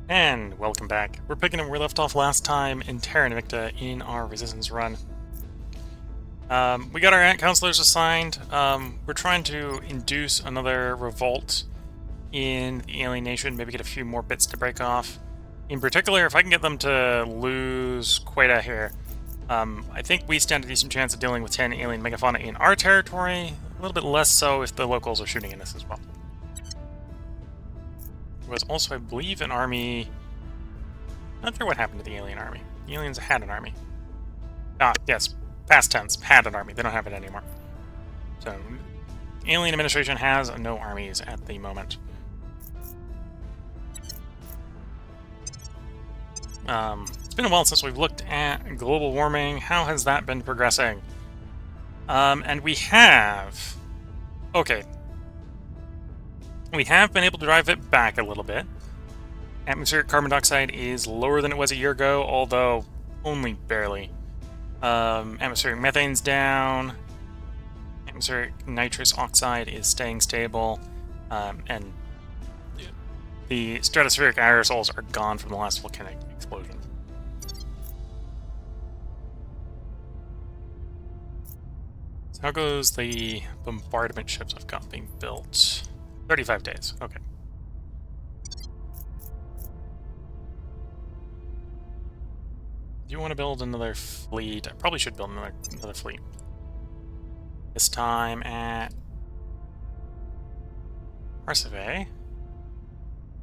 And welcome back. We're picking up where we left off last time in Terra Invicta in our resistance run. We got our ant counselors assigned. We're trying to induce another revolt in the alien nation, maybe get a few more bits to break off. In particular, if I can get them to lose Queta here, I think we stand a decent chance of dealing with 10 alien megafauna in our territory. A little bit less so if the locals are shooting at us as well. There was also, I believe, an army... Not sure what happened to the alien army. The aliens had an army. Ah, yes. Past tense. Had an army. They don't have it anymore. So, alien administration has no armies at the moment. It's been a while since we've looked at global warming. How has that been progressing? And we have... Okay. We have been able to drive it back a little bit. Atmospheric carbon dioxide is lower than it was a year ago, although only barely. Atmospheric methane's down. Atmospheric nitrous oxide is staying stable. And the stratospheric aerosols are gone from the last volcanic explosion. So how goes the bombardment ships I've got being built? 35 days, okay. Do you want to build another fleet? I probably should build another fleet. This time at Arcevay.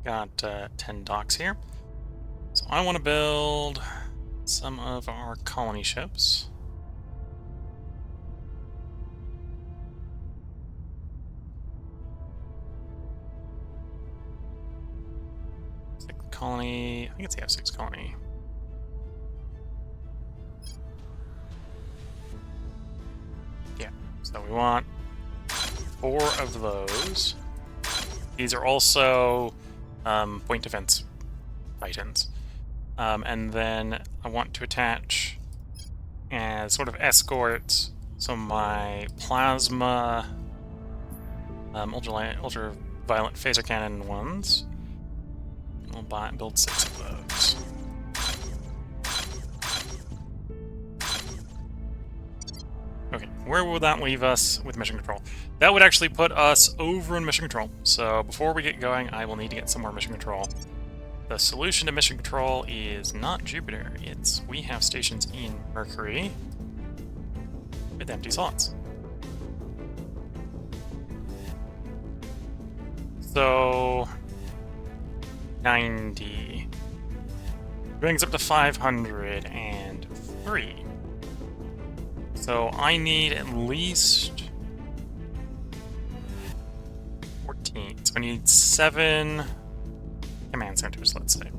Got 10 docks here. So I want to build some of our colony ships. Sixth colony, I think it's the F6 colony. Yeah, so we want 4 of those. These are also point defense Titans. And then I want to attach as sort of escorts some of my plasma ultraviolet phaser cannon ones. We'll build 6 of those. Okay, where will that leave us with mission control? That would actually put us over in mission control. So before we get going, I will need to get some more mission control. The solution to mission control is not Jupiter. It's we have stations in Mercury with empty slots. So 90 brings up to 503. So I need at least 14. So I need 7 command centers, let's say.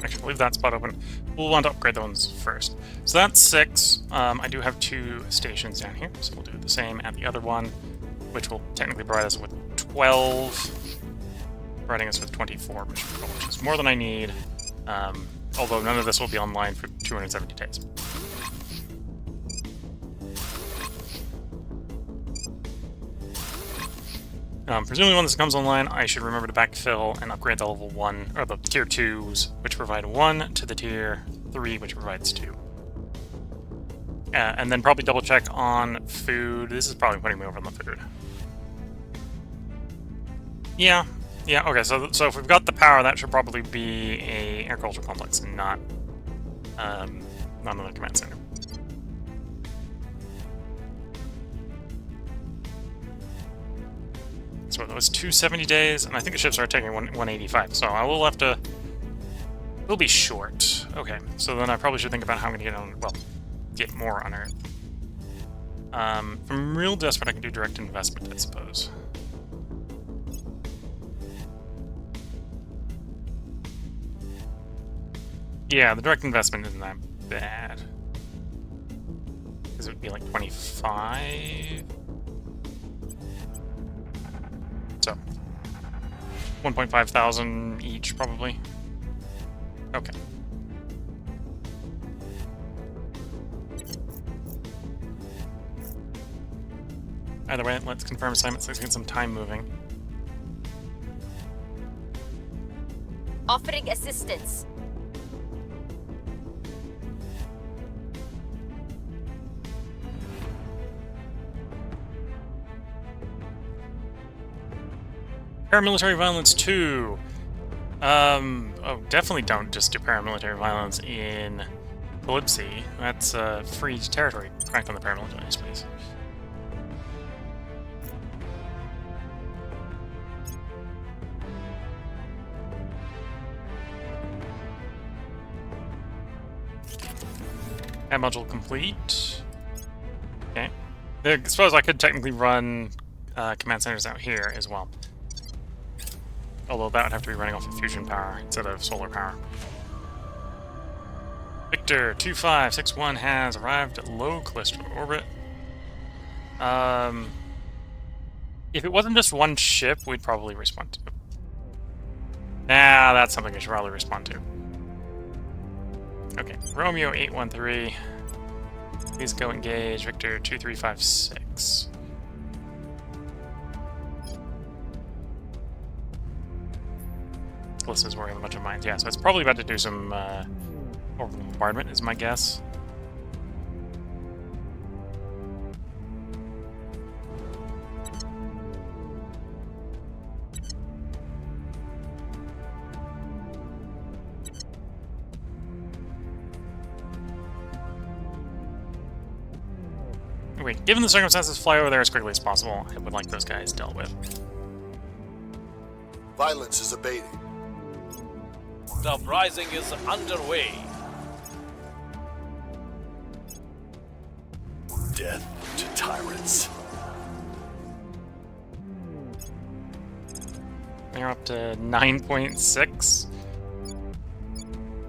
Actually, leave that spot open. We'll want to upgrade the ones first. So that's 6. I do have 2 stations down here, so we'll do the same at the other one, which will technically provide us with 12, providing us with 24 mission control, which is more than I need, although none of this will be online for 270 days. Presumably when this comes online, I should remember to backfill and upgrade the level 1, or the tier 2s, which provide 1 to the tier 3, which provides 2. And then probably double check on food. This is probably putting me over on the food. Yeah, okay, so if we've got the power, that should probably be a agricultural complex, not another command center. So that was 270 days, and I think the ships are taking 185, so I will have to... We'll be short. Okay, so then I probably should think about how I'm going to get on... Well, get more on Earth. If I'm real desperate, I can do direct investment, I suppose. Yeah, the direct investment isn't that bad. Because it would be like 25. So 1.5 thousand each, probably. Okay. Either way, let's confirm assignments. Let's get some time moving. Offering assistance. Paramilitary violence 2. Oh, definitely don't just do paramilitary violence in Calypsy. That's free territory. Cracked on the paramilitary space. Add module complete. Okay. I suppose I could technically run command centers out here as well. Although that would have to be running off of fusion power instead of solar power. Victor 2561 has arrived at low Callisto orbit. If it wasn't just one ship, we'd probably respond to. Nah, that's something I should probably respond to. Okay, Romeo 813. Please go engage Victor 2356. This is working a bunch of mines. Yeah, so it's probably about to do some orbital bombardment, is my guess. Wait, given the circumstances, fly over there as quickly as possible. I would like those guys dealt with. Violence is abating. The uprising is underway. Death to tyrants. They're up to 9.6.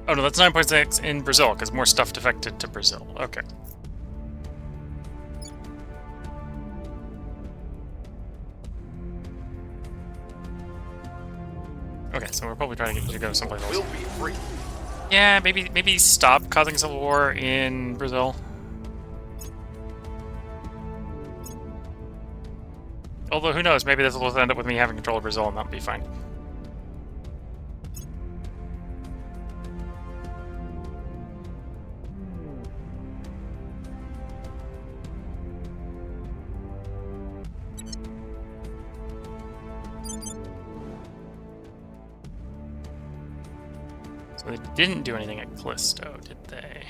Oh no, that's 9.6 in Brazil, because more stuff defected to Brazil. Okay. Okay, so we're probably trying to get you to go someplace else. We'll be free. Yeah, maybe stop causing civil war in Brazil. Although, who knows, maybe this will end up with me having control of Brazil and that'll be fine. So they didn't do anything at Callisto, did they?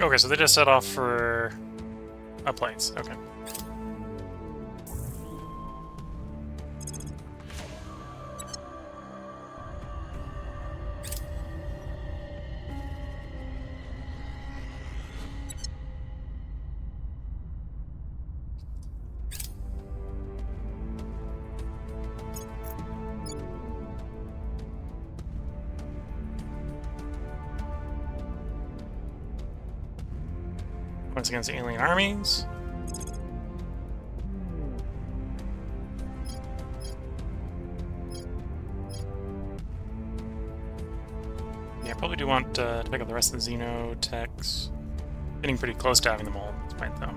Okay, so they just set off for a place. Okay. Once against alien armies. Yeah, I probably do want to pick up the rest of the Xenotechs. Getting pretty close to having them all at this point, though.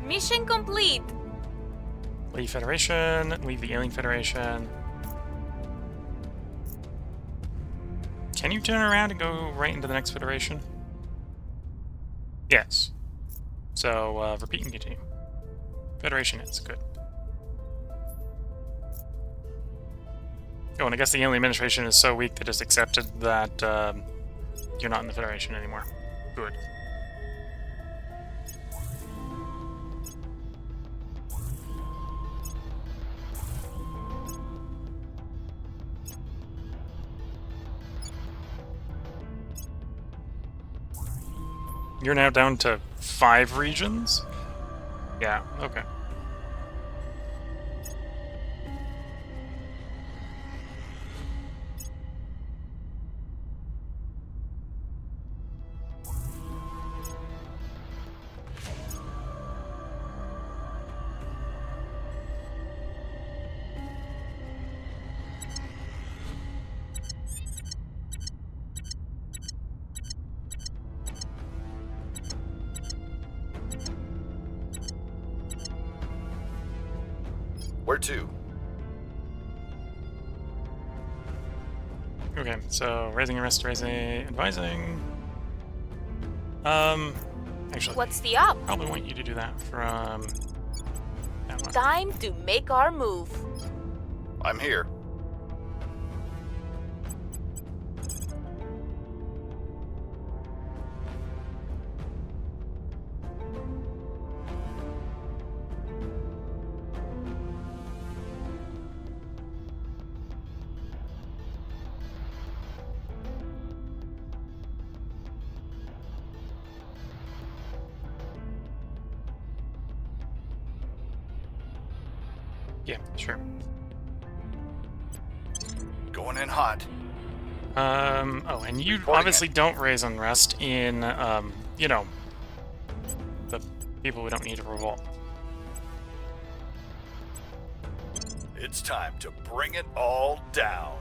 Mission complete. Leave Federation, leave the Alien Federation. Can you turn around and go right into the next Federation? Yes. So, repeat and continue. Federation is good. Oh, and I guess the alien administration is so weak they just accepted that you're not in the Federation anymore. Good. You're now down to 5 regions? Yeah, okay. Where to? Okay, so raising arrest, raising, advising. Actually, What's the up? probably want you to do that from that one. Time to make our move. I'm here. Yeah, sure. Going in hot. Oh, and you Reporting obviously don't raise unrest in, you know, the people we don't need to revolt. It's time to bring it all down.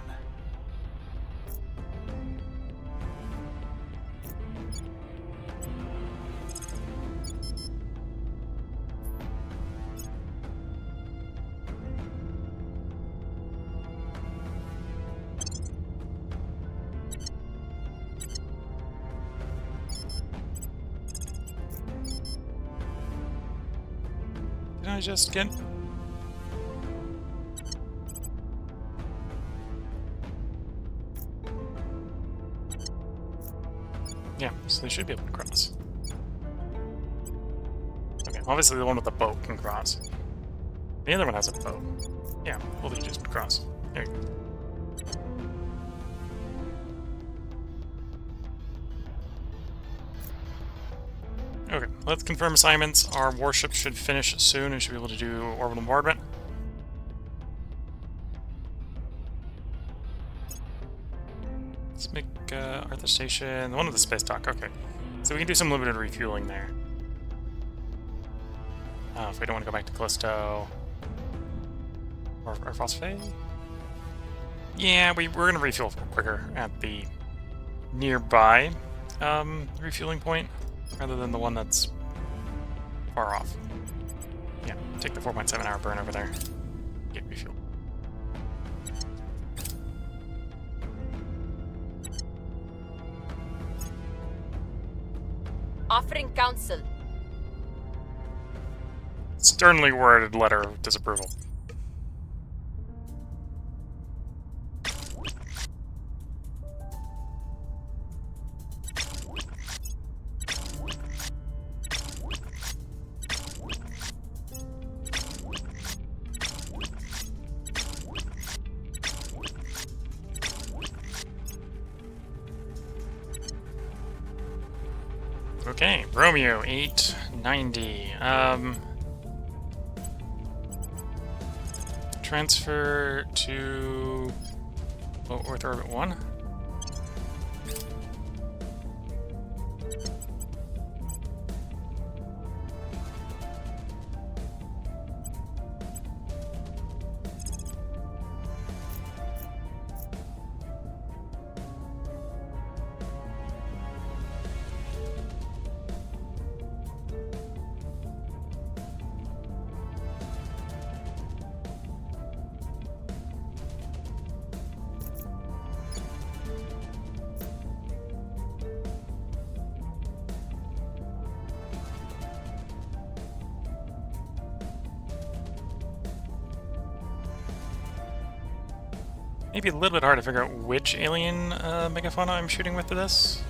Did I just get... Yeah, so they should be able to cross. Okay, obviously the one with the boat can cross. The other one has a boat. Yeah, well, they just cross. There you go. Okay, let's confirm assignments. Our warship should finish soon and should be able to do orbital bombardment. Let's make Arthur Station, one of the space dock. Okay, so we can do some limited refueling there. If we don't want to go back to Callisto or Phosphate. Yeah, we're going to refuel quicker at the nearby refueling point rather than the one that's far off. Yeah, take the 4.7 hour burn over there. Get refuel. Offering counsel. Sternly worded letter of disapproval. Okay, Romeo 890. Transfer to Earth Orbit 1. Maybe a little bit hard to figure out which alien megafauna I'm shooting with for this.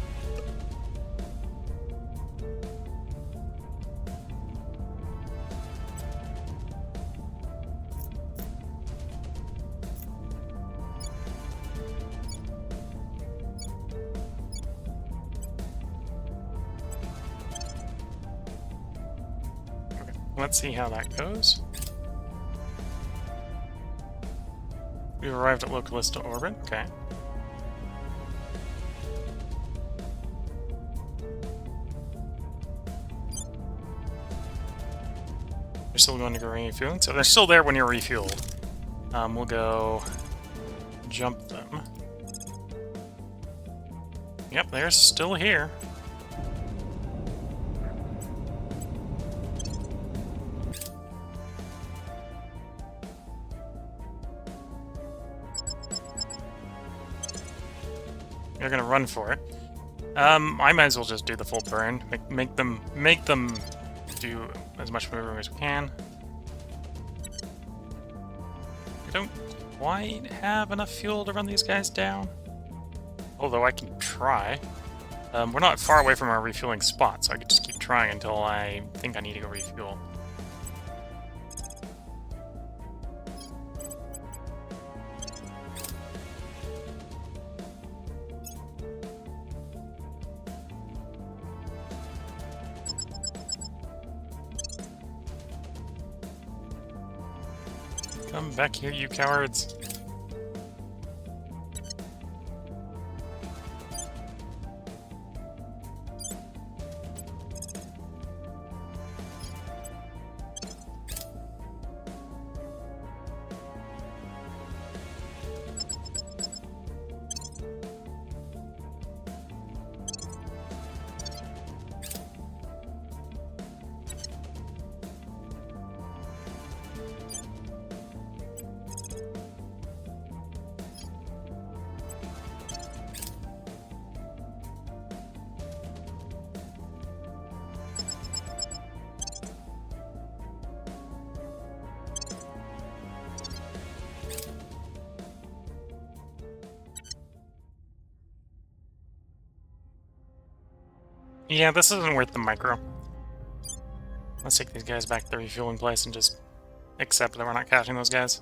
Okay, let's see how that goes. We've arrived at Localista orbit. Okay. They're still going to go refueling, so they're still there when you're refueled. We'll go jump them. Yep, they're still here. They're gonna run for it. I might as well just do the full burn. Make them do as much maneuvering as we can. We don't quite have enough fuel to run these guys down. Although I can try. We're not far away from our refueling spot, so I could just keep trying until I think I need to go refuel. Come back here, you cowards. Yeah, this isn't worth the micro. Let's take these guys back to the refueling place and just accept that we're not catching those guys.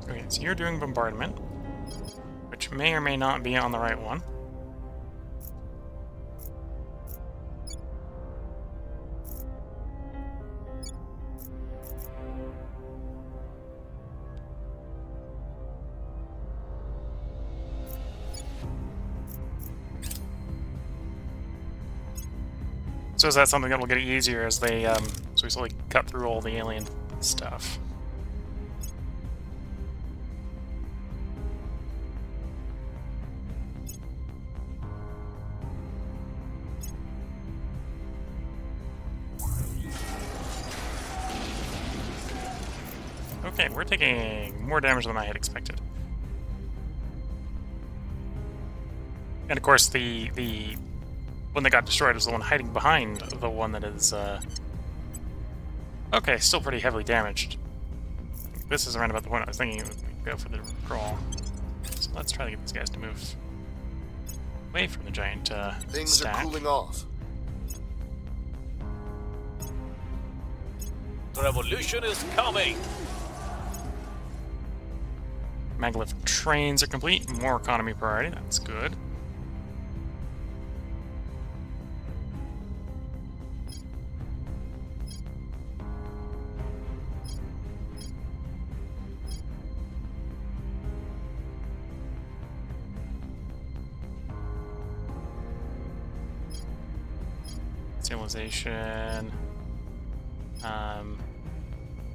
Okay, so you're doing bombardment, which may or may not be on the right one. So is that something that will get easier as they, so we slowly cut through all the alien stuff? Okay, we're taking more damage than I had expected. And of course, the one that got destroyed is the one hiding behind the one that is, okay, still pretty heavily damaged. This is around about the point I was thinking it would go for the crawl. So let's try to get these guys to move away from the giant Things stack. are cooling off. The revolution is coming. Maglev trains are complete. More economy priority. That's good. Civilization.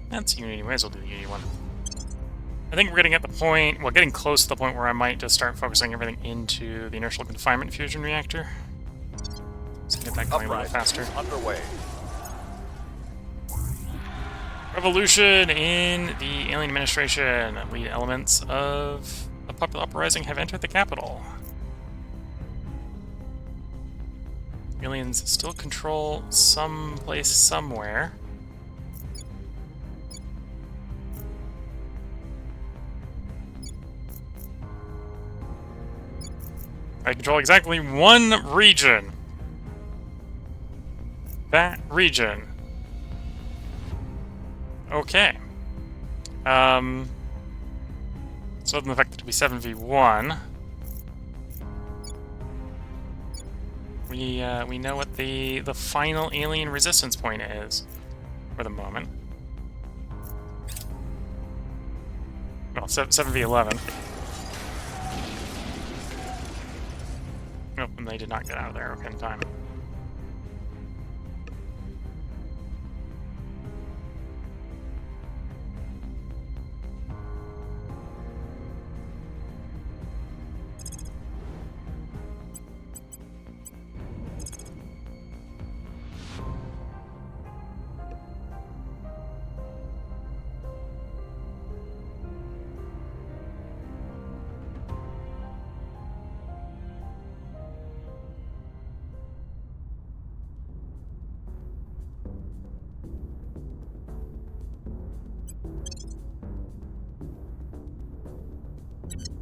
That's Unity. Might as well do the Unity one. I think we're getting at the point, well, getting close to the point where I might just start focusing everything into the inertial confinement fusion reactor. So get that going a little faster. Underway. Revolution in the alien administration. Lead elements of a popular uprising have entered the capital. Aliens still control some place somewhere. I control exactly one region. That region. Okay. So other than the fact that it'll be 7v1, we know what the final alien resistance point is for the moment. Well, 7v11. Nope, and they did not get out of there in time.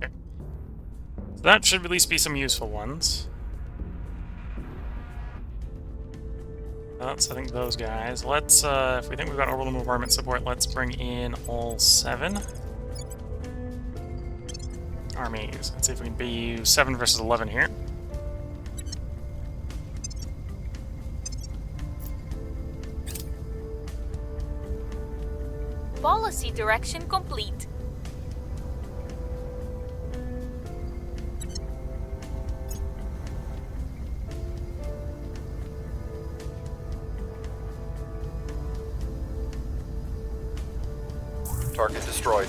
Okay. So that should at least be some useful ones. That's, I think, those guys. Let's, if we think we've got orbital bombardment support, let's bring in all 7 armies. Let's see if we can be 7 versus 11 here. Policy direction complete. Target destroyed.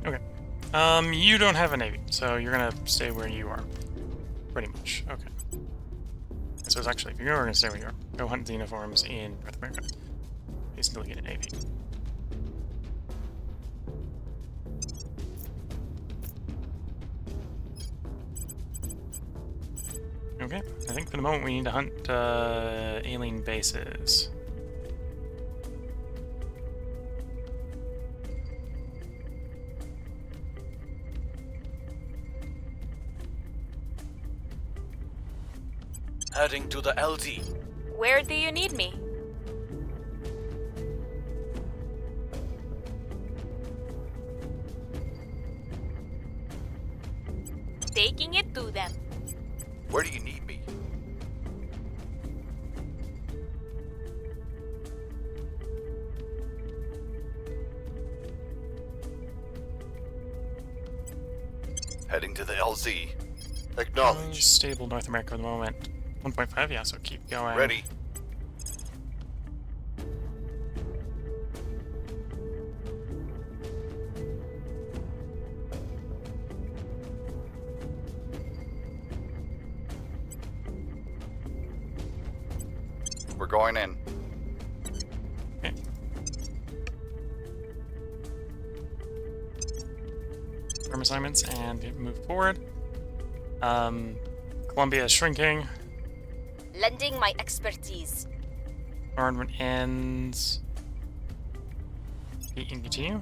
Okay. You don't have a navy, so you're gonna stay where you are. Pretty much. Okay. So it's actually, if you're gonna stay where you are, go hunt xenoforms in North America. You still get a navy. Okay, I think for the moment we need to hunt alien bases. Heading to the LZ. Where do you need me? Taking it to them. Where do you need me? Heading to the LZ. Acknowledge. Stable North America for the moment. 1.5, yeah, so keep going. Ready. We're going in. Okay. Firm assignments and move forward. Columbia is shrinking. Lending my expertise. Armament ends. You can continue.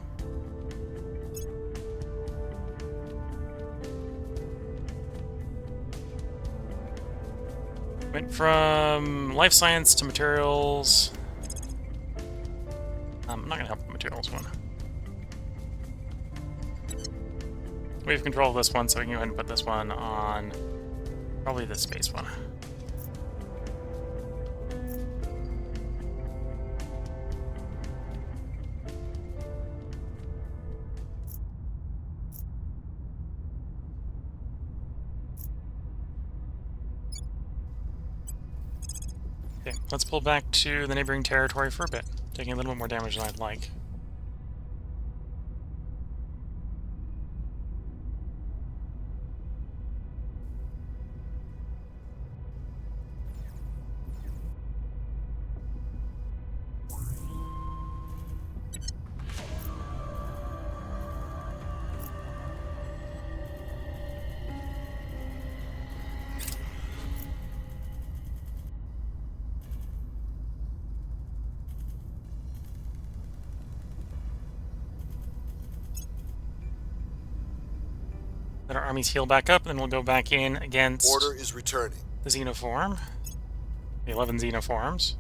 Went from life science to materials. I'm not gonna help with the materials one. We have control of this one, so we can go ahead and put this one on probably the space one. Okay, let's pull back to the neighboring territory for a bit, taking a little bit more damage than I'd like. Let our armies heal back up, and then we'll go back in against Order is returning. the Xenoform. The 11 Xenoforms.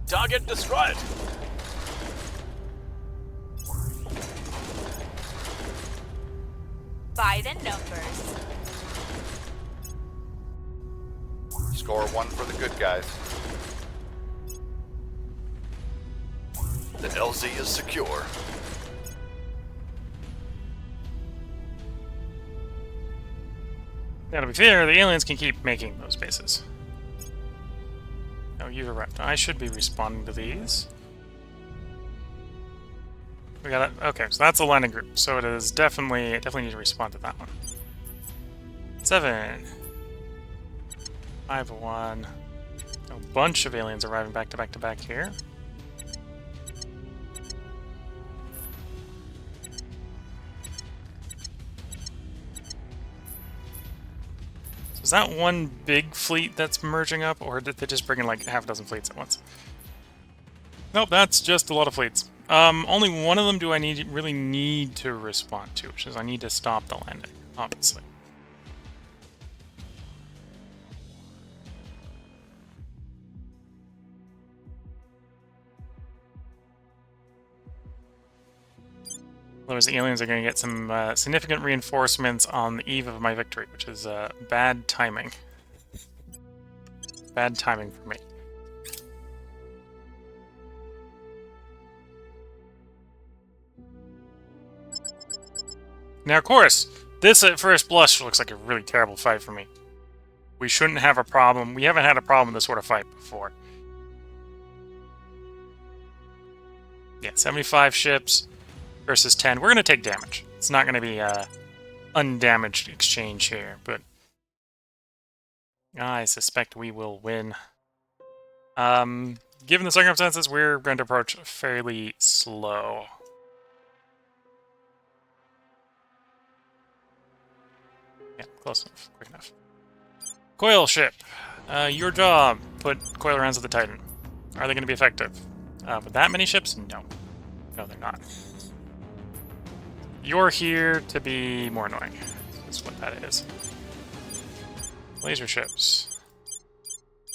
Target destroyed. By the numbers. Score 1 for the good guys. The LZ is secure. Now, to be fair, the aliens can keep making those bases. Oh, you're right. I should be responding to these. We got it. Okay, so that's a landing group. So it is definitely need to respond to that one. 7. 5-1. A bunch of aliens arriving back to back to back here. So is that one big fleet that's merging up, or did they just bring in like half a dozen fleets at once? Nope, that's just a lot of fleets. Only one of them do I really need to respond to, which is I need to stop the landing, obviously. Otherwise, the aliens are going to get some significant reinforcements on the eve of my victory, which is bad timing. Bad timing for me. Now, of course, this at first blush looks like a really terrible fight for me. We shouldn't have a problem. We haven't had a problem with this sort of fight before. Yeah, 75 ships versus 10. We're going to take damage. It's not going to be a undamaged exchange here, but I suspect we will win. Given the circumstances, we're going to approach fairly slow. Yeah, close enough. Quick enough. Coil ship. Your job. Put coil rounds of the Titan. Are they going to be effective? With that many ships? No. No, they're not. You're here to be more annoying. That's what that is. Laser ships.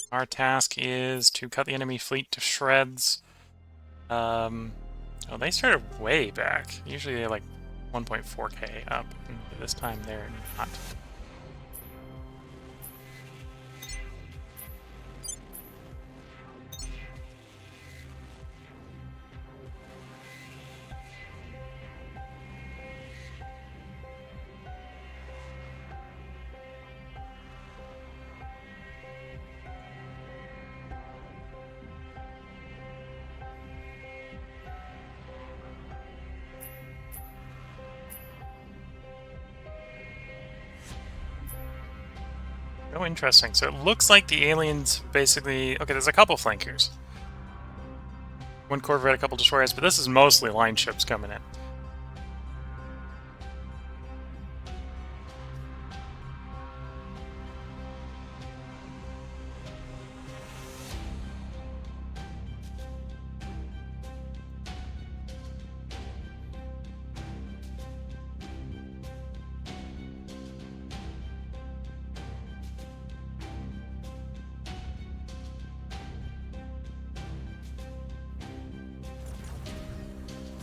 Our task is to cut the enemy fleet to shreds. Oh, they started way back. Usually they're like 1.4k up, and this time they're not. Oh, interesting. So it looks like the aliens basically... Okay, there's a couple flankers. One corvette, a couple destroyers, but this is mostly line ships coming in.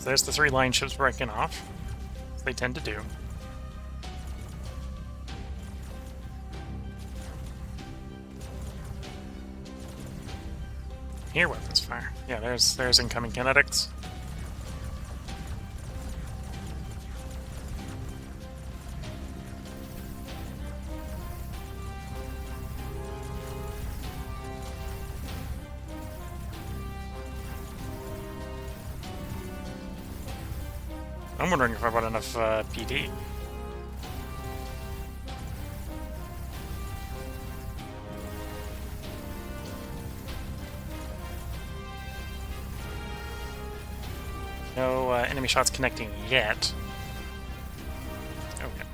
So there's the 3 line ships breaking off, as they tend to do. Here, weapons fire. Yeah, there's incoming kinetics. I'm wondering if I bought enough PD. No enemy shots connecting yet. Okay.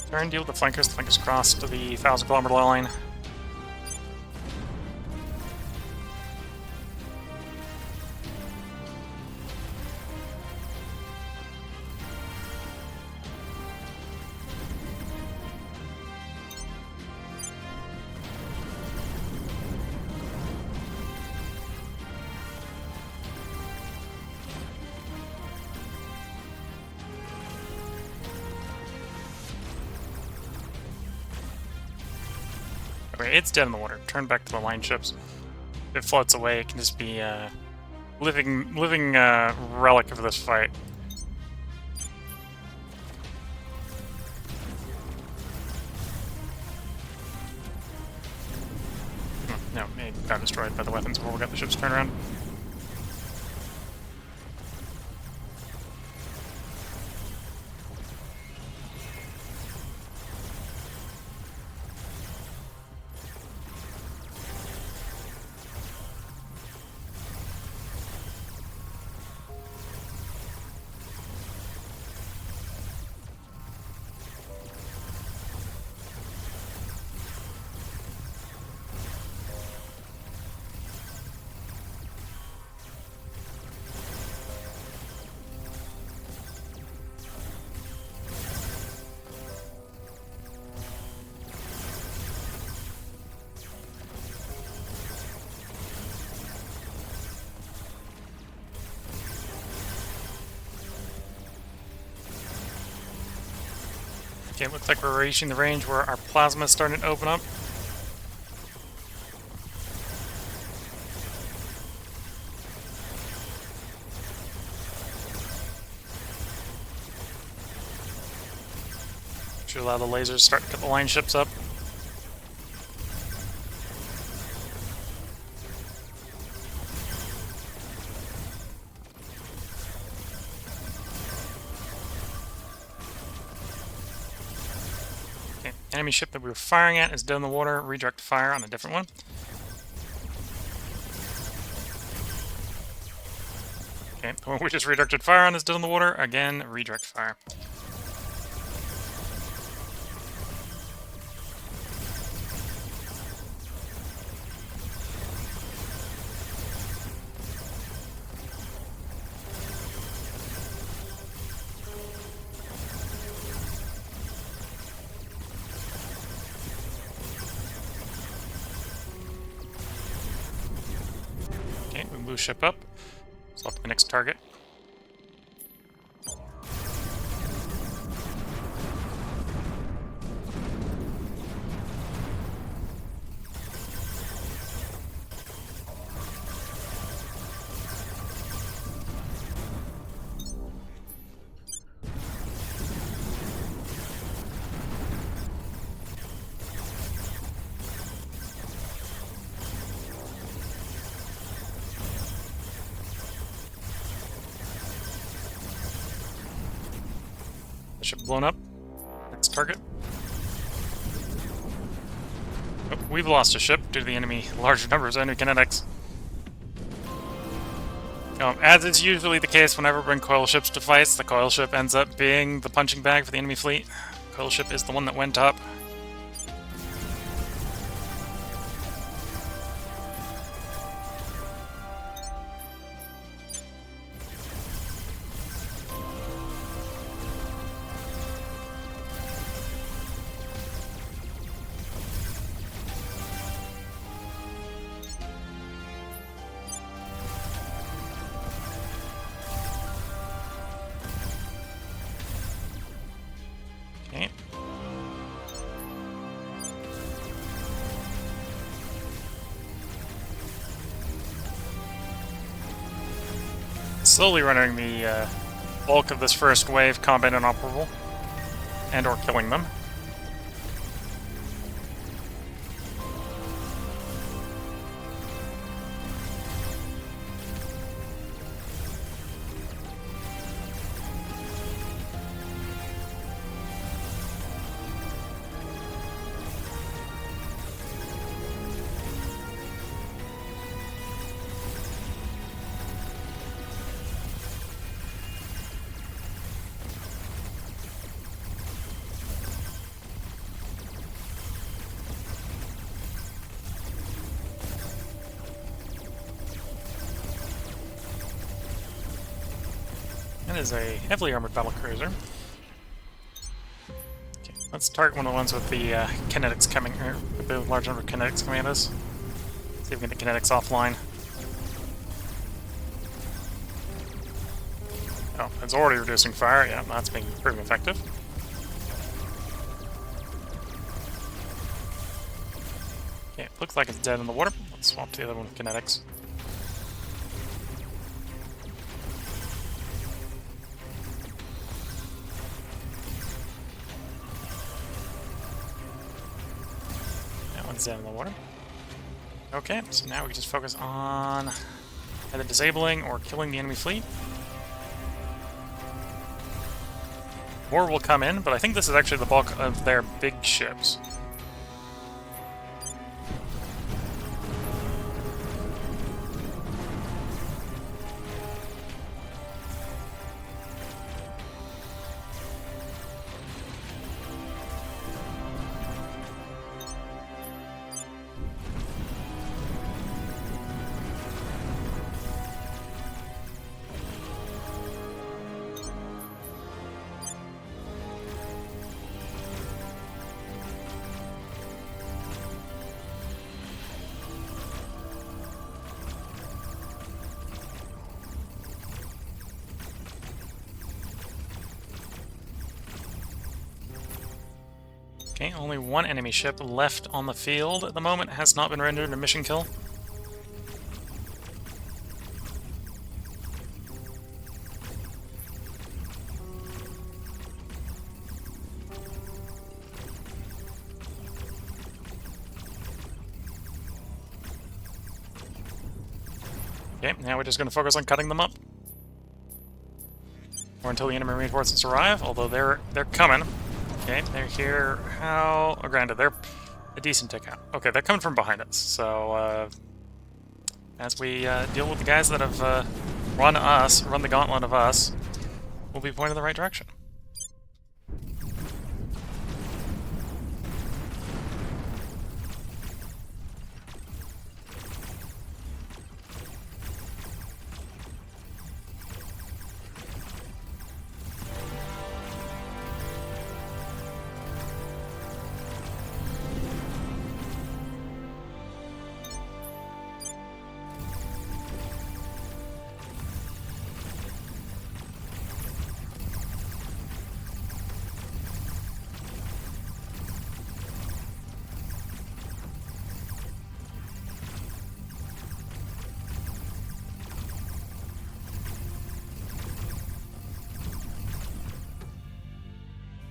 Turn, deal with the flankers. The flankers cross to the 1,000-kilometer line. Okay, it's dead in the water. Turn back to the line ships. If it floats away, it can just be a living relic of this fight. No, it got destroyed by the weapons before we got the ships turned around. Okay, it looks like we're reaching the range where our plasma is starting to open up. Should allow the lasers to start to cut the line ships up. Enemy ship that we were firing at is dead in the water. Redirect fire on a different one. Okay, the one we just redirected fire on is dead in the water. Again, redirect fire. Blue ship up. Select the next target. Ship blown up. Next target. Oh, we've lost a ship due to the enemy larger numbers of enemy kinetics. As is usually the case whenever we bring coil ships to fights, the coil ship ends up being the punching bag for the enemy fleet. Coil ship is the one that went up. slowly rendering the bulk of this first wave combat inoperable, and or killing them. That is a heavily armored battlecruiser. Okay, let's target one of the ones with the kinetics coming, or with the large number of kinetics coming at us. See if we can get the kinetics offline. Oh, it's already reducing fire. Yeah, that's being pretty effective. Okay, looks like it's dead in the water. Let's swap to the other one with kinetics. Down in the water. Okay, so now we can just focus on either disabling or killing the enemy fleet. More will come in, but I think this is actually the bulk of their big ships. Okay, only one enemy ship left on the field at the moment. Has not been rendered a mission kill. Okay, now we're just going to focus on cutting them up. Or until the enemy reinforcements arrive, although they're coming. Okay, they're here. How... Oh, granted, they're a decent tick out. Okay, they're coming from behind us. So, as we deal with the guys that have run the gauntlet of us, we'll be pointed in the right direction.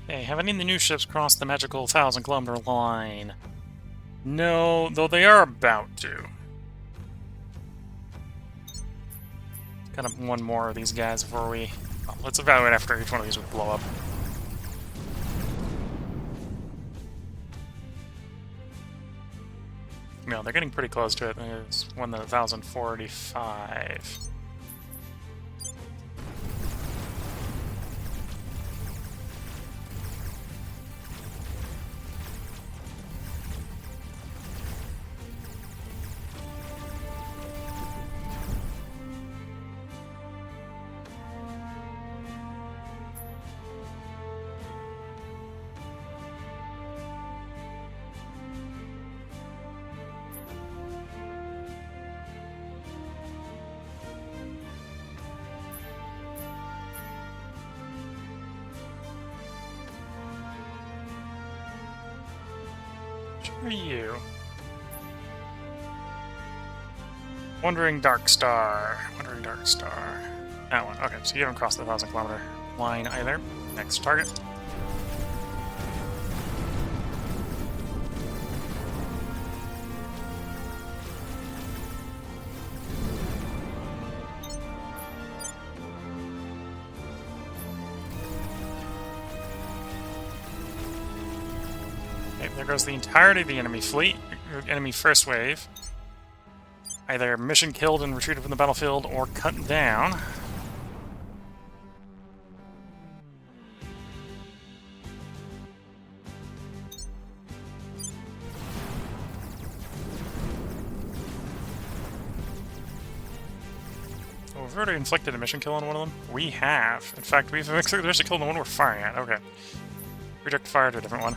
Okay, have any of the new ships crossed the magical 1,000-kilometer line? No, though they are about to. Kind of one more of these guys before we... Well, let's evaluate after each one of these would blow up. No, they're getting pretty close to it. There's one at 1,045. Who are you? Wandering Dark Star. Wandering Dark Star. That one. Okay, so you haven't crossed the 1,000-kilometer line either. Next target. Okay, there goes the entirety of the enemy fleet, enemy first wave. Either mission killed and retreated from the battlefield or cut down. Oh, we've already inflicted a mission kill on one of them. We have. In fact, we've inflicted a mission kill on the one we're firing at. Okay. Redirect fire to a different one.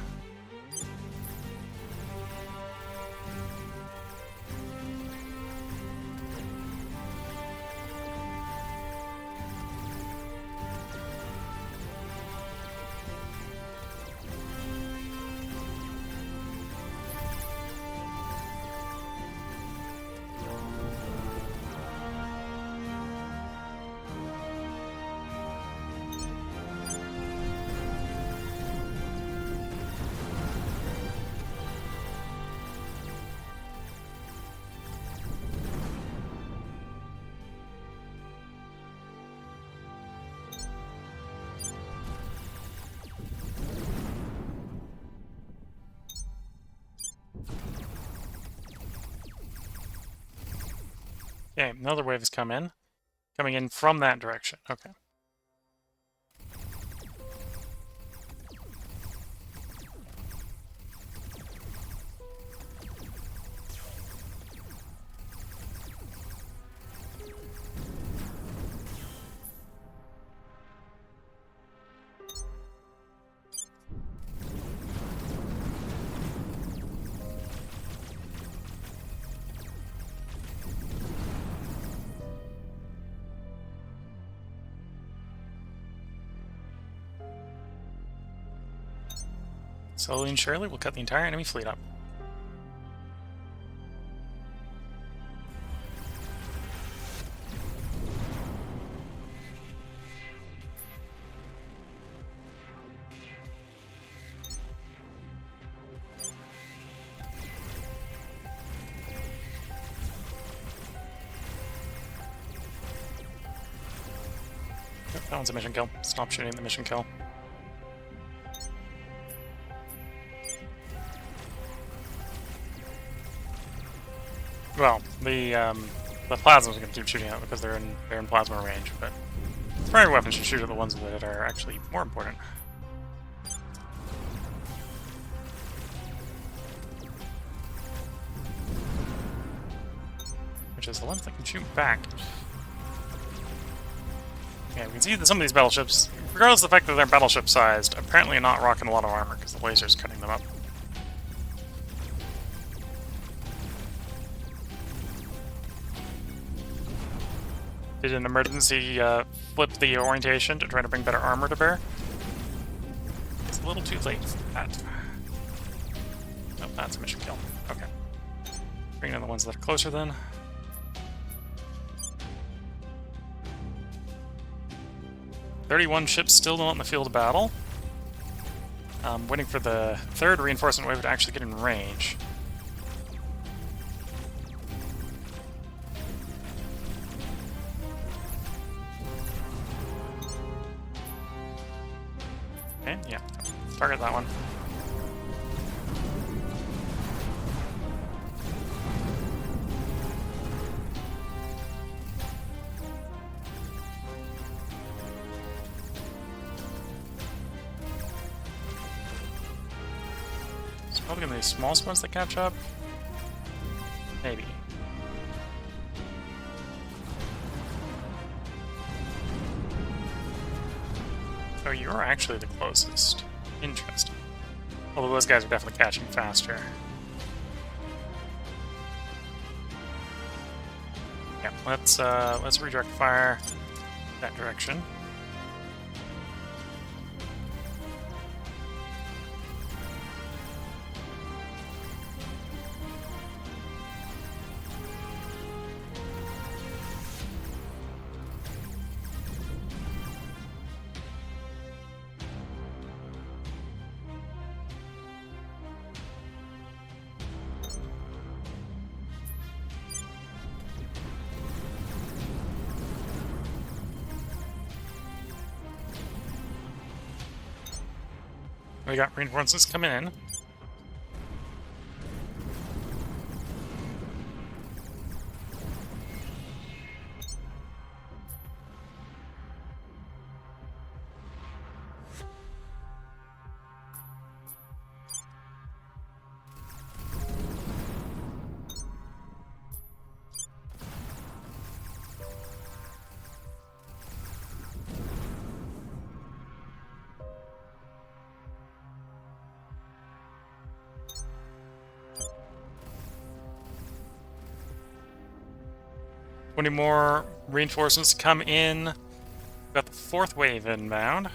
Okay, another wave has come in. Coming in from that direction. Okay. Slowly and surely, we'll cut the entire enemy fleet up. Yep, that one's a mission kill. Stop shooting the mission kill. Well, the plasmas are going to keep shooting out because they're in plasma range, but primary weapons should shoot at the ones that are actually more important. Which is the ones that can shoot back. Yeah, we can see that some of these battleships, regardless of the fact that they're battleship sized, apparently not rocking a lot of armor because the laser's cutting them up. Did an emergency flip the orientation to try to bring better armor to bear? It's a little too late for that. Nope, that's a mission kill. Okay. Bring in the ones that are closer then. "31 ships still not in the field of battle. Waiting for the third reinforcement wave to actually get in range. Okay, yeah. Target that one. It's probably gonna be the smallest ones that catch up. Maybe. Oh, you're actually the closest. Interesting. Although those guys are definitely catching faster. Yeah, let's redirect fire that direction. We got reinforcements coming in. Twenty more reinforcements come in. Got the fourth wave inbound.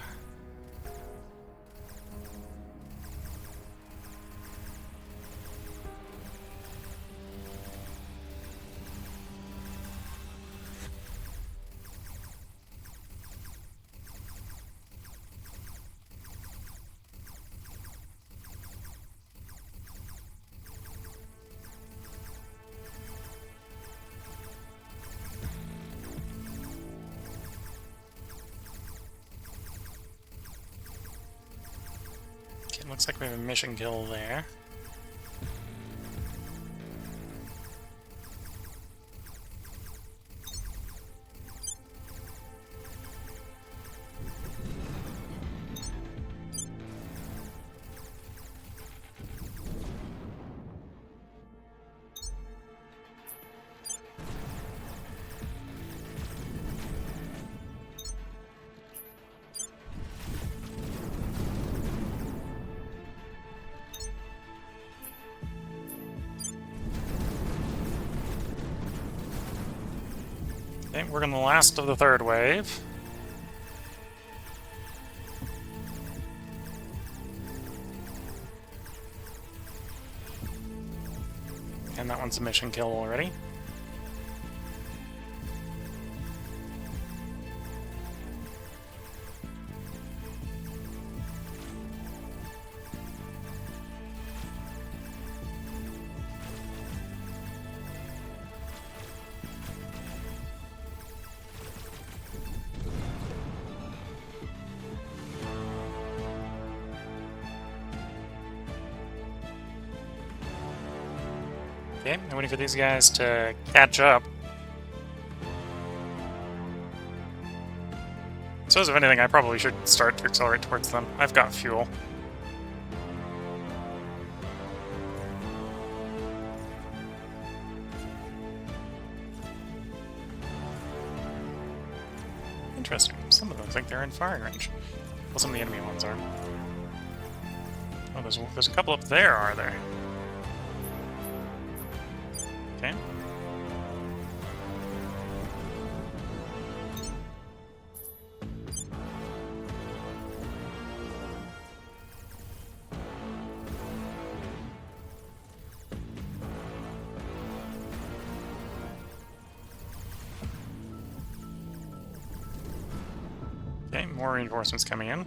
Okay, looks like we have a mission kill there. Okay, we're in the last of the third wave. And that one's a mission kill already. Okay, I'm waiting for these guys to catch up. So if anything, I probably should start to accelerate towards them. I've got fuel. Interesting. Some of them think they're in firing range. Well, some of the enemy ones are. Oh, there's a couple up there, are there? Okay. Okay, more reinforcements coming in.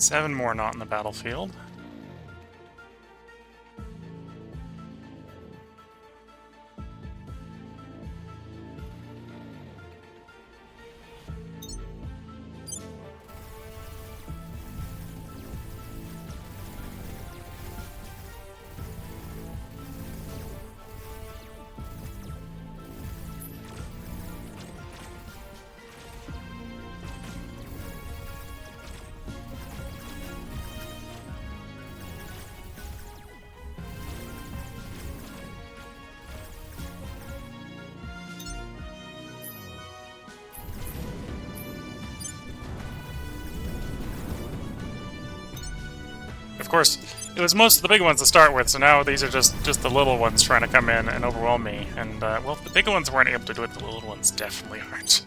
Seven more not in the battlefield. Of course, it was most of the big ones to start with, so now these are just the little ones trying to come in and overwhelm me. And, well, if the big ones weren't able to do it, the little ones definitely aren't.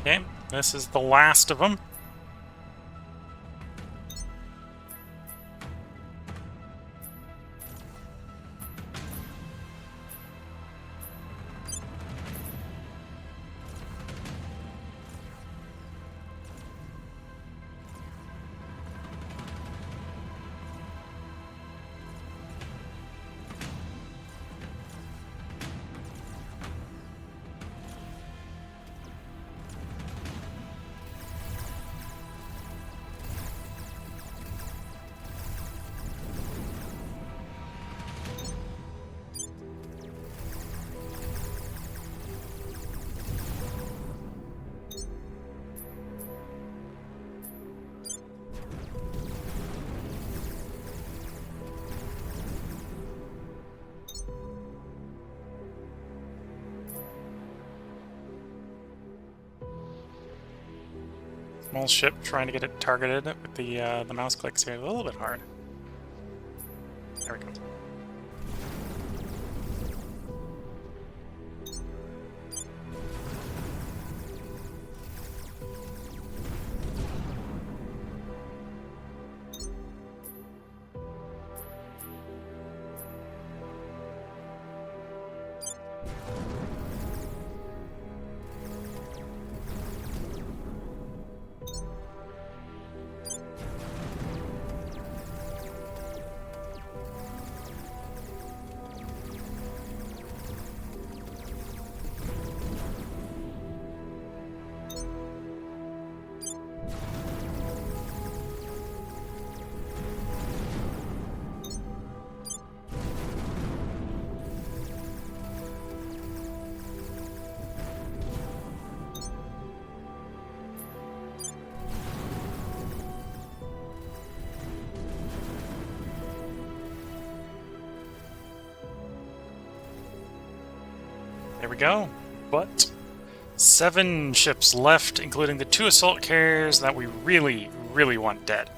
Okay, this is the last of them. Small ship trying to get it targeted with the mouse clicks here. A little bit hard. There we go. There we go. But 7 ships left, including the 2 assault carriers that we really, really want dead.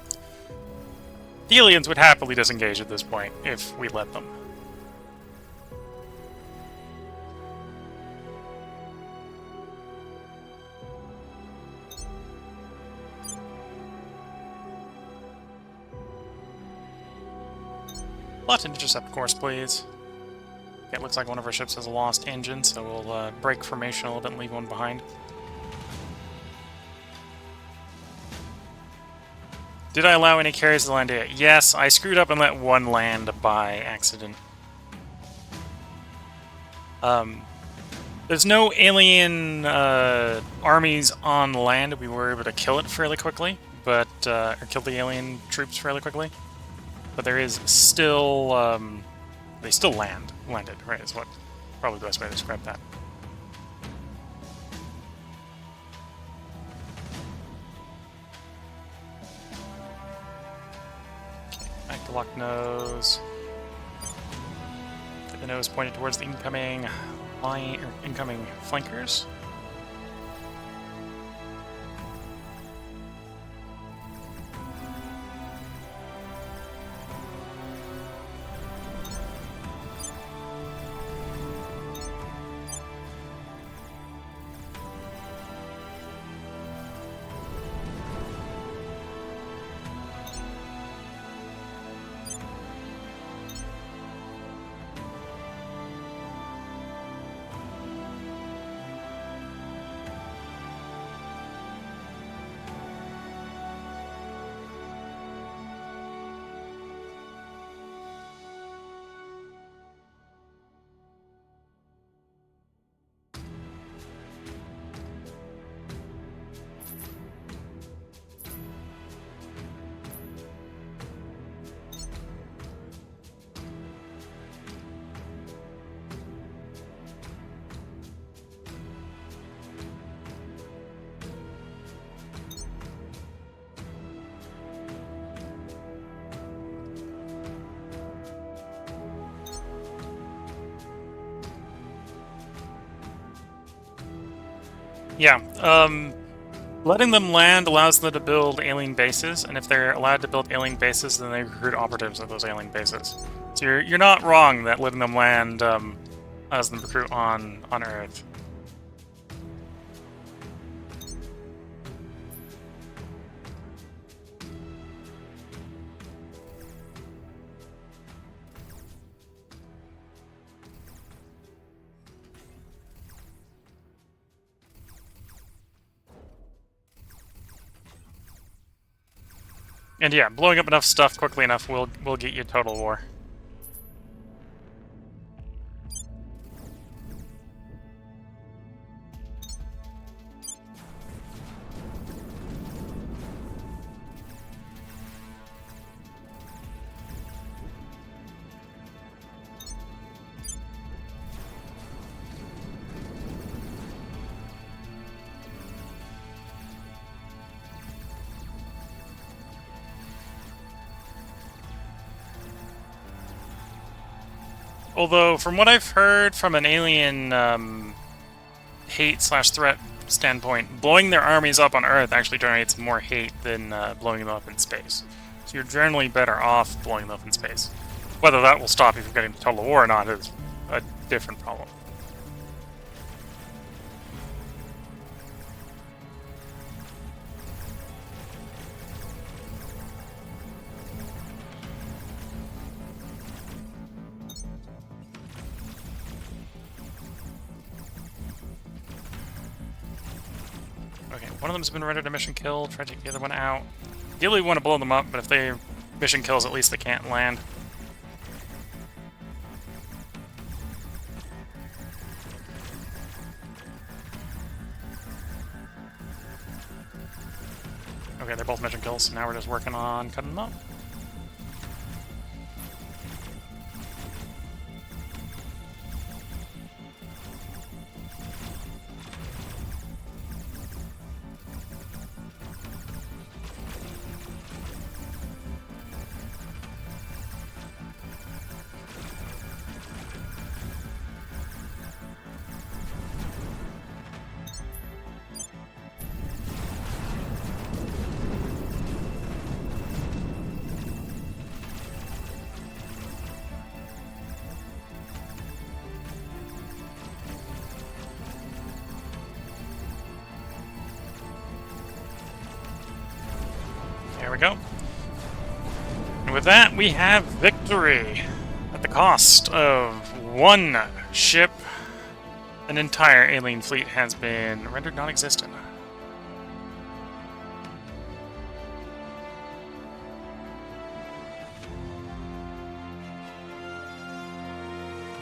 The aliens would happily disengage at this point if we let them. Plot an intercept course, please. Okay, it looks like one of our ships has a lost engine, so we'll break formation a little bit and leave one behind. Did I allow any carriers to land here? Yes, I screwed up and let one land by accident. There's no alien armies on land. We were able to kill it fairly quickly, but or kill the alien troops fairly quickly. But there is still they still landed, right? Is what probably the best way to describe that. Okay, back to lock nose. Get the nose pointed towards the incoming line or incoming flankers. Yeah, letting them land allows them to build alien bases, and if they're allowed to build alien bases, then they recruit operatives at those alien bases. So you're not wrong that letting them land allows them to recruit on Earth. And yeah, blowing up enough stuff quickly enough will get you total war. Although, from what I've heard from an alien hate/threat standpoint, blowing their armies up on Earth actually generates more hate than blowing them up in space. So you're generally better off blowing them up in space. Whether that will stop you from getting to total war or not is a different problem. Okay, one of them's been rendered a mission kill. Try to take the other one out. Ideally, we want to blow them up, but if they mission kills, at least they can't land. Okay, they're both mission kills, so now we're just working on cutting them up. There we go. And with that, we have victory at the cost of one ship. An entire alien fleet has been rendered non-existent.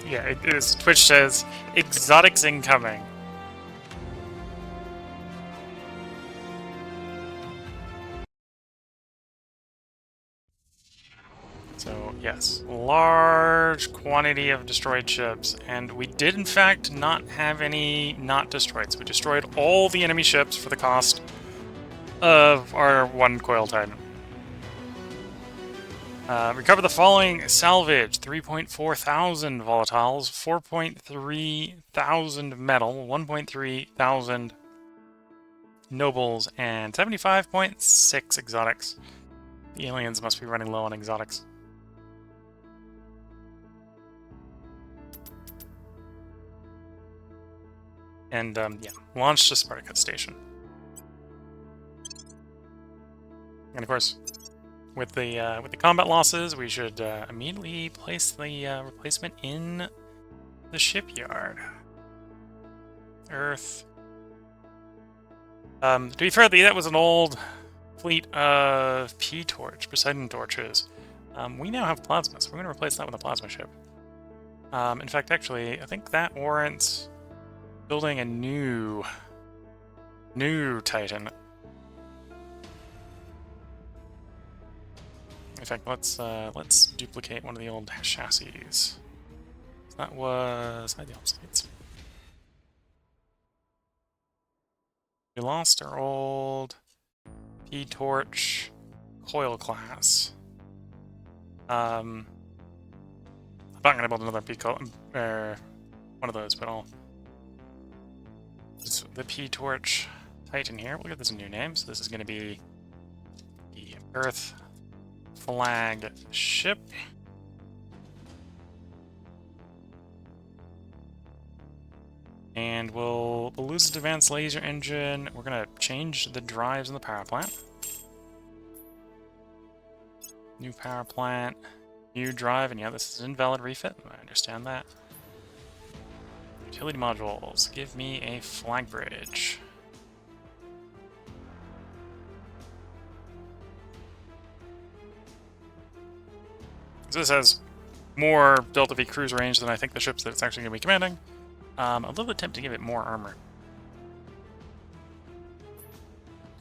Yeah, it is. Twitch says, exotics incoming. So, yes, large quantity of destroyed ships, and we did in fact not have any not destroyed, so we destroyed all the enemy ships for the cost of our one coil titan. Recover the following salvage: 3.4 thousand volatiles, 4.3 thousand metal, 1.3 thousand nobles, and 75.6 exotics. The aliens must be running low on exotics. And, yeah, launched to Spartacus Station. And of course, with the combat losses, we should immediately place the replacement in the shipyard. Earth. To be fair, that was an old fleet of P-torch, Poseidon torches. We now have plasma, so we're going to replace that with a plasma ship. In fact, actually, I think that warrants building a new Titan. In fact, let's duplicate one of the old chassis. That was the obsoletes. We lost our old P-torch coil class. I'm not gonna build another one of those, but I'll. The P-torch Titan here. We'll give this a new name. So this is going to be the Earth Flag Ship. And we'll lose its advanced laser engine. We're going to change the drives in the power plant. New power plant, new drive, and yeah, this is an invalid refit. I understand that. Utility modules, give me a flag bridge. This has more Delta V cruise range than I think the ships that it's actually going to be commanding. A little bit tempted to give it more armor.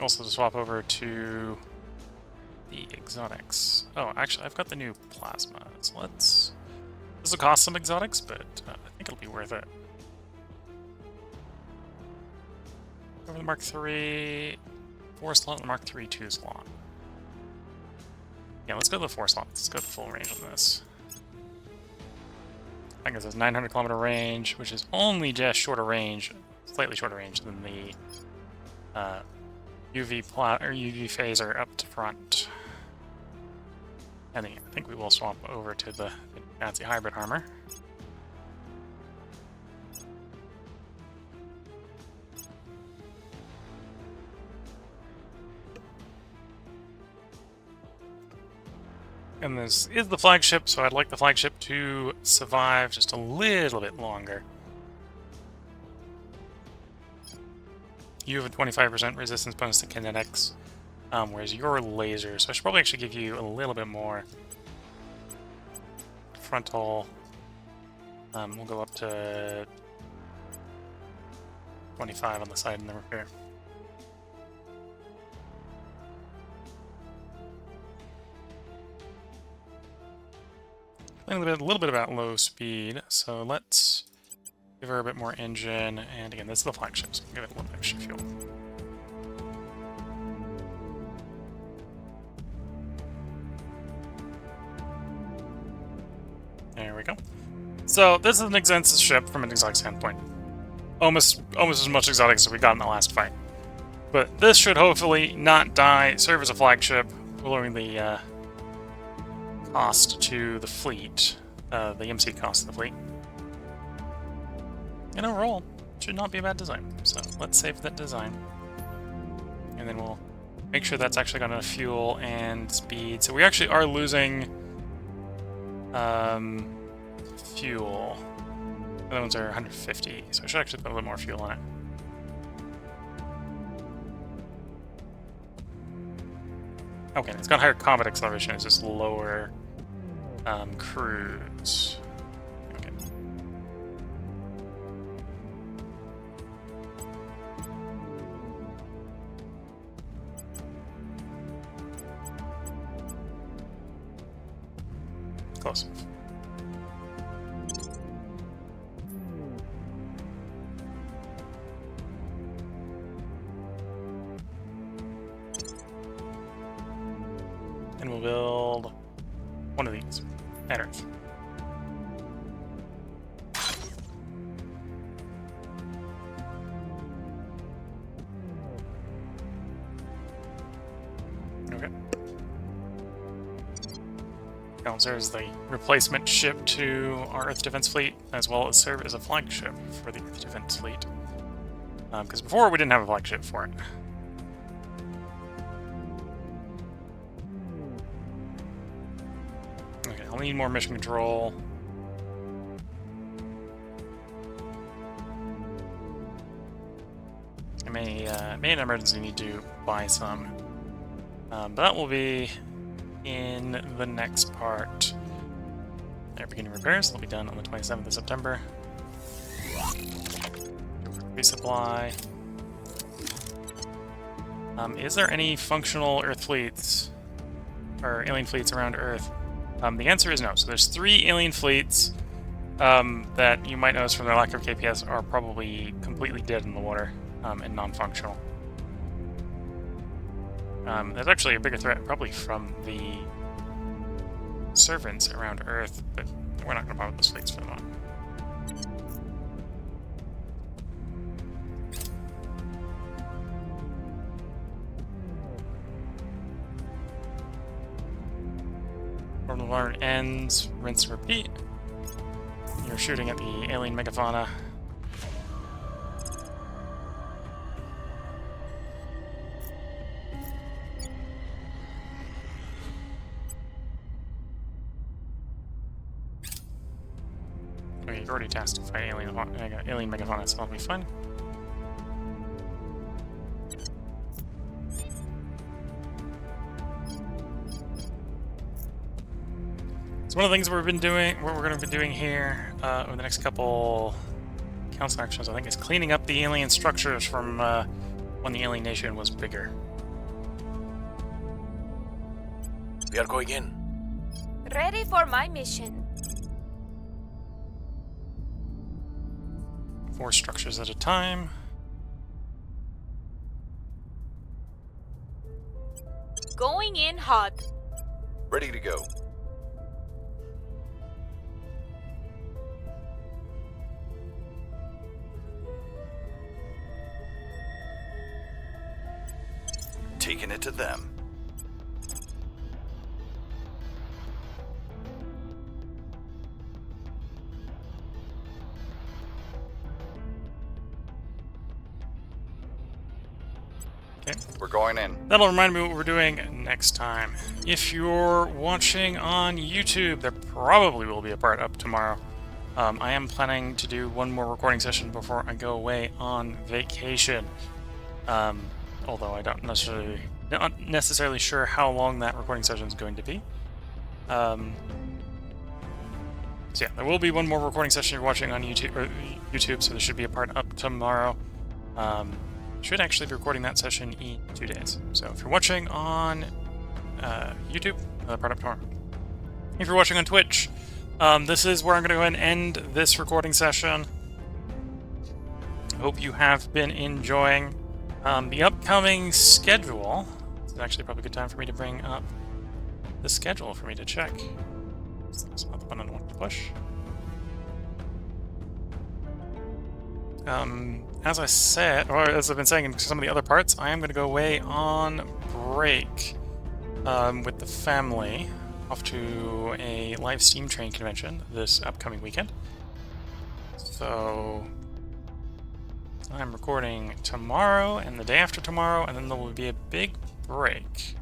Also to swap over to the exotics. Oh, actually, I've got the new plasma. So let's... This will cost some exotics, but I think it'll be worth it. Over the Mark III... 4 slot and the Mark III 2 slot. Yeah, let's go to the 4 slot. Let's go to the full range on this. I think it says 900 kilometer range, which is only just shorter range, slightly shorter range than the UV phaser up to front. And then I think we will swap over to the Nazi hybrid armor. And this is the flagship, so I'd like the flagship to survive just a little bit longer. You have a 25% resistance bonus to kinetics, whereas your laser, so I should probably actually give you a little bit more. Frontal, we'll go up to 25 on the side and the repair. A little bit about low speed, so let's give her a bit more engine, and again, this is the flagship, so give it a little extra fuel. There we go. So this is an Exensis ship from an exotic standpoint. Almost as much exotic as we got in the last fight. But this should hopefully not die, serve as a flagship, lowering the cost to the fleet, the MC cost of the fleet. And overall, should not be a bad design. So let's save that design. And then we'll make sure that's actually got enough fuel and speed. So we actually are losing fuel. The other ones are 150, so I should actually put a little more fuel on it. Okay, it's got higher combat acceleration, it's just lower cruise. Okay. Close. And we'll build one of these at Earth. Okay. Counts there as the replacement ship to our Earth Defense Fleet, as well as serve as a flagship for the Earth Defense Fleet. Because before we didn't have a flagship for it. Okay, I'll need more mission control. I may in emergency need to buy some. But that will be in the next part. They're beginning repairs. They'll be done on the 27th of September. Resupply. Is there any functional Earth fleets or alien fleets around Earth? The answer is no. So there's 3 alien fleets that you might notice from their lack of KPS are probably completely dead in the water and non-functional. There's actually a bigger threat probably from the servants around Earth, but we're not going to bother with those fleets for the moment. Orbital Alarm ends, rinse and repeat. You're shooting at the alien megafauna. Okay, you're already tasked to fight alien megafauna, so that'll be fun. So one of the things we've been doing, what we're going to be doing here over the next couple council actions, I think, is cleaning up the alien structures from when the alien nation was bigger. We are going in. Ready for my mission. 4 structures at a time. Going in hot. Ready to go. Taking it to them. Okay. We're going in. That'll remind me what we're doing next time. If you're watching on YouTube, there probably will be a part up tomorrow. I am planning to do one more recording session before I go away on vacation. Although I don't not necessarily sure how long that recording session is going to be. So yeah, there will be one more recording session you're watching on YouTube, so there should be a part up tomorrow. Should actually be recording that session in 2 days. So if you're watching on YouTube, another part up tomorrow. If you're watching on Twitch, this is where I'm going to go ahead and end this recording session. Hope you have been enjoying the upcoming schedule. This is actually probably a good time for me to bring up the schedule for me to check. That's not the button I want to push. As I said, or as I've been saying in some of the other parts, I am going to go away on break with the family off to a live steam train convention this upcoming weekend. So I'm recording tomorrow and the day after tomorrow, and then there will be a big break.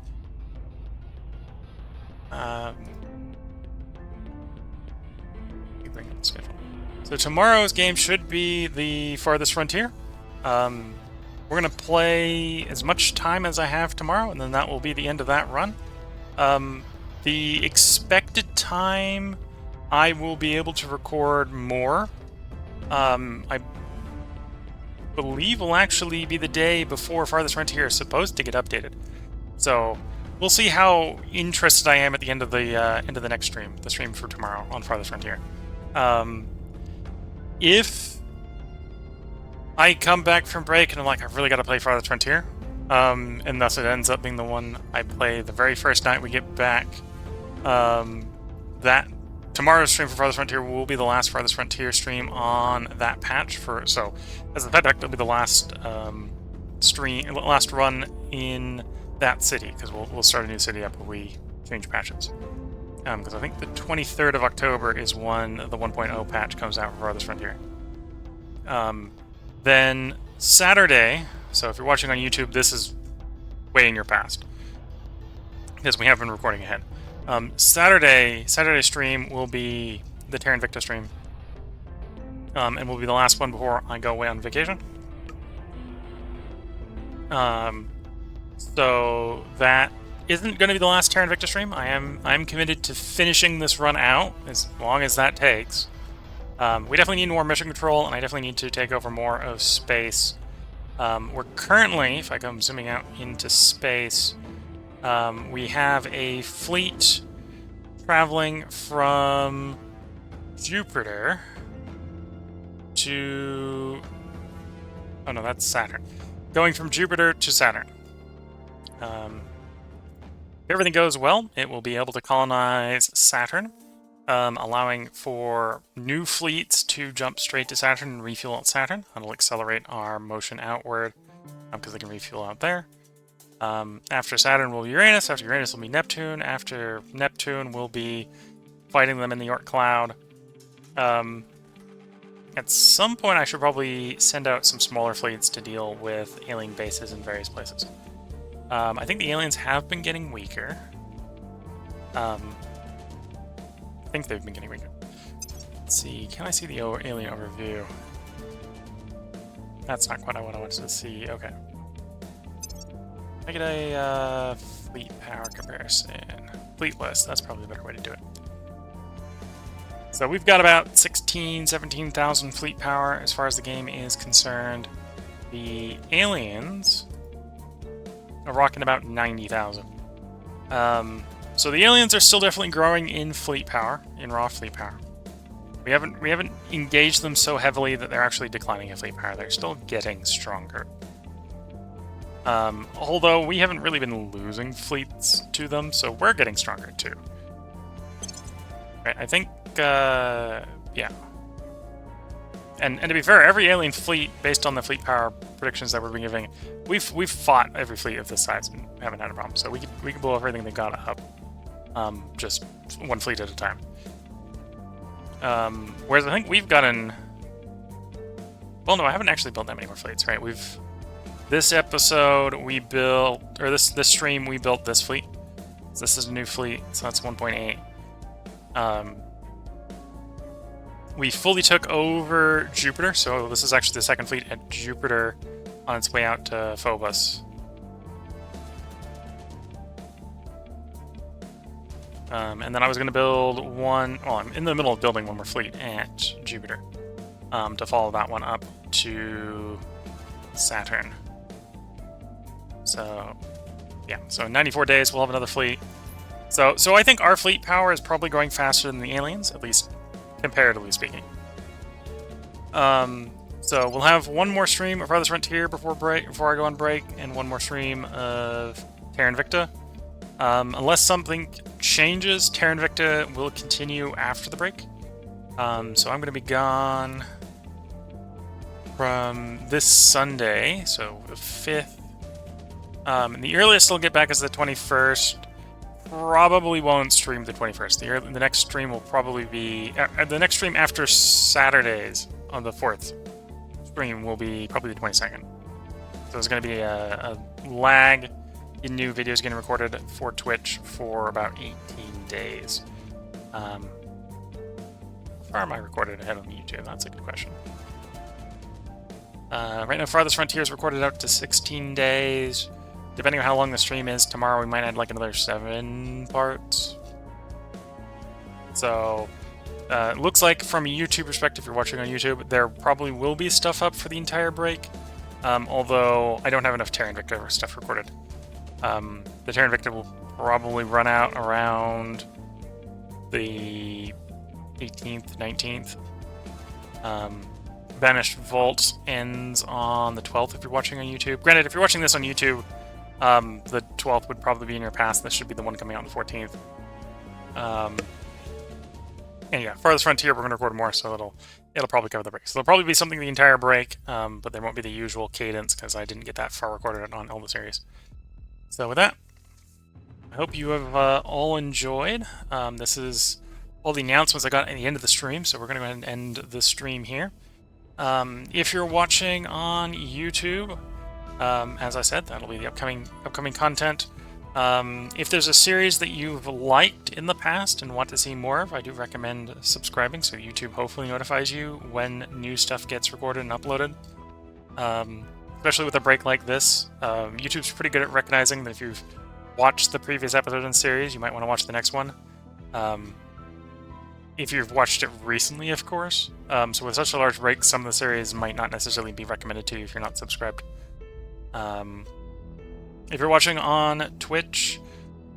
Bring up the schedule. So tomorrow's game should be the Farthest Frontier. We're going to play as much time as I have tomorrow, and then that will be the end of that run. The expected time I will be able to record more, I believe will actually be the day before Farthest Frontier is supposed to get updated. So we'll see how interested I am at the end of the next stream, the stream for tomorrow on Farthest Frontier. If I come back from break and I'm like, I've really got to play Farthest Frontier, and thus it ends up being the one I play the very first night we get back, that tomorrow's stream for Farthest Frontier will be the last Farthest Frontier stream on that patch. So as a fact, it'll be the last last run in that city, because we'll start a new city up where we change patches. Because I think the 23rd of October is when the 1.0 patch comes out for Farthest Frontier. Then Saturday, so if you're watching on YouTube, this is way in your past, because we have been recording ahead. Saturday stream will be the Terra Invicta stream, and will be the last one before I go away on vacation. So that isn't going to be the last Terra Invicta stream. I'm committed to finishing this run out as long as that takes. We definitely need more mission control, and I definitely need to take over more of space. We're currently, if I come zooming out into space, we have a fleet traveling from Jupiter to... Oh no, that's Saturn. Going from Jupiter to Saturn. If everything goes well, it will be able to colonize Saturn, allowing for new fleets to jump straight to Saturn and refuel at Saturn. That'll accelerate our motion outward, because they can refuel out there. After Saturn will be Uranus, after Uranus will be Neptune, after Neptune will be fighting them in the Oort cloud. At some point I should probably send out some smaller fleets to deal with alien bases in various places. I think the aliens have been getting weaker. I think they've been getting weaker. Let's see, can I see the alien overview? That's not quite what I wanted to see. Okay. I get a fleet power comparison. Fleet list, that's probably a better way to do it. So we've got about 17,000 fleet power as far as the game is concerned. The aliens are rocking about 90,000. So the aliens are still definitely growing in fleet power, in raw fleet power. We haven't engaged them so heavily that they're actually declining in fleet power. They're still getting stronger. Although we haven't really been losing fleets to them, so we're getting stronger too. Right, I think, yeah. And to be fair, every alien fleet, based on the fleet power predictions that we've been giving, we've fought every fleet of this size and haven't had a problem. So we could blow everything they got up, just one fleet at a time. Whereas I think we've gotten... Well, no, I haven't actually built that many more fleets, right? This episode, we built... Or this stream, we built this fleet. So this is a new fleet, so that's 1.8. We fully took over Jupiter, so this is actually the second fleet at Jupiter on its way out to Phobos. And then I was going to build one... Well, I'm in the middle of building one more fleet at Jupiter to follow that one up to Saturn. So, yeah. So in 94 days, we'll have another fleet. So I think our fleet power is probably going faster than the aliens, at least comparatively speaking. So we'll have one more stream of Farthest Frontier before I go on break, and one more stream of Terra Invicta. Unless something changes, Terra Invicta will continue after the break. So I'm going to be gone from this Sunday, so the 5th. And the earliest I'll get back is the 21st. Probably won't stream the 21st. The next stream will probably be... the next stream after Saturdays on the 4th stream will be probably the 22nd. So there's going to be a lag in new videos getting recorded for Twitch for about 18 days. How far am I recorded ahead on YouTube? That's a good question. Right now, Farthest Frontier is recorded out to 16 days. Depending on how long the stream is, tomorrow we might add like another 7 parts. So, it looks like from a YouTube perspective, if you're watching on YouTube, there probably will be stuff up for the entire break. Although I don't have enough Terra Invicta stuff recorded. The Terra Invicta will probably run out around the 18th, 19th. Banished Vault ends on the 12th if you're watching on YouTube. Granted, if you're watching this on YouTube, the 12th would probably be in your past. This should be the one coming out on the 14th. And yeah, Farthest Frontier, we're going to record more, so it'll probably cover the break. So there'll probably be something the entire break, but there won't be the usual cadence because I didn't get that far recorded on all the series. So with that, I hope you have all enjoyed. This is all the announcements I got at the end of the stream, so we're going to go ahead and end the stream here. If you're watching on YouTube, as I said, that'll be the upcoming content. If there's a series that you've liked in the past and want to see more of, I do recommend subscribing, so YouTube hopefully notifies you when new stuff gets recorded and uploaded. Especially with a break like this, YouTube's pretty good at recognizing that if you've watched the previous episode in the series, you might want to watch the next one. If you've watched it recently, of course. So with such a large break, some of the series might not necessarily be recommended to you if you're not subscribed. If you're watching on Twitch,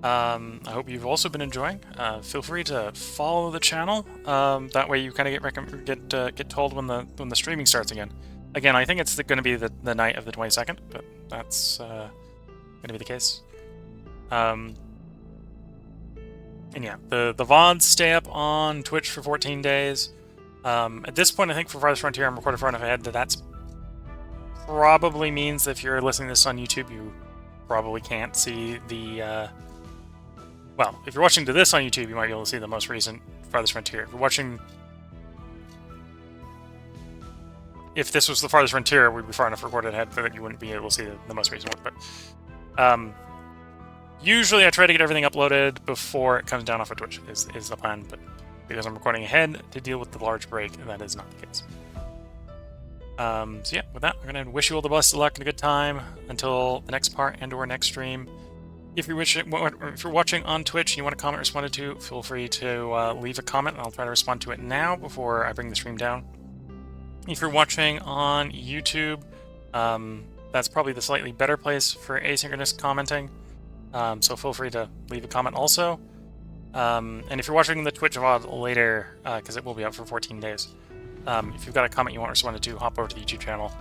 I hope you've also been enjoying. Feel free to follow the channel. That way you kind of get told when the streaming starts again. Again, I think it's going to be the night of the 22nd, but that's going to be the case. And yeah, the VODs stay up on Twitch for 14 days. At this point, I think for Farthest Frontier, I'm recording far enough ahead that's probably means that if you're listening to this on YouTube, you probably can't see the... well, if you're watching to this on YouTube, you might be able to see the most recent Farthest Frontier. If you're watching... If this was the Farthest Frontier, we'd be far enough recorded ahead that you wouldn't be able to see the most recent one. But usually I try to get everything uploaded before it comes down off of Twitch, is the plan. But because I'm recording ahead to deal with the large break, that is not the case. So yeah, with that, I'm going to wish you all the best of luck and a good time until the next part and or next stream. If you're watching on Twitch and you want a comment responded to, feel free to leave a comment, and I'll try to respond to it now before I bring the stream down. If you're watching on YouTube, that's probably the slightly better place for asynchronous commenting, so feel free to leave a comment also. And if you're watching the Twitch VOD later, because it will be up for 14 days, if you've got a comment you want responded to, hop over to the YouTube channel.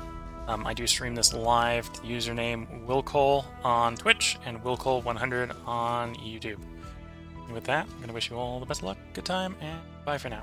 I do stream this live to the username WillCole on Twitch and WillCole100 on YouTube. And with that, I'm going to wish you all the best of luck, good time, and bye for now.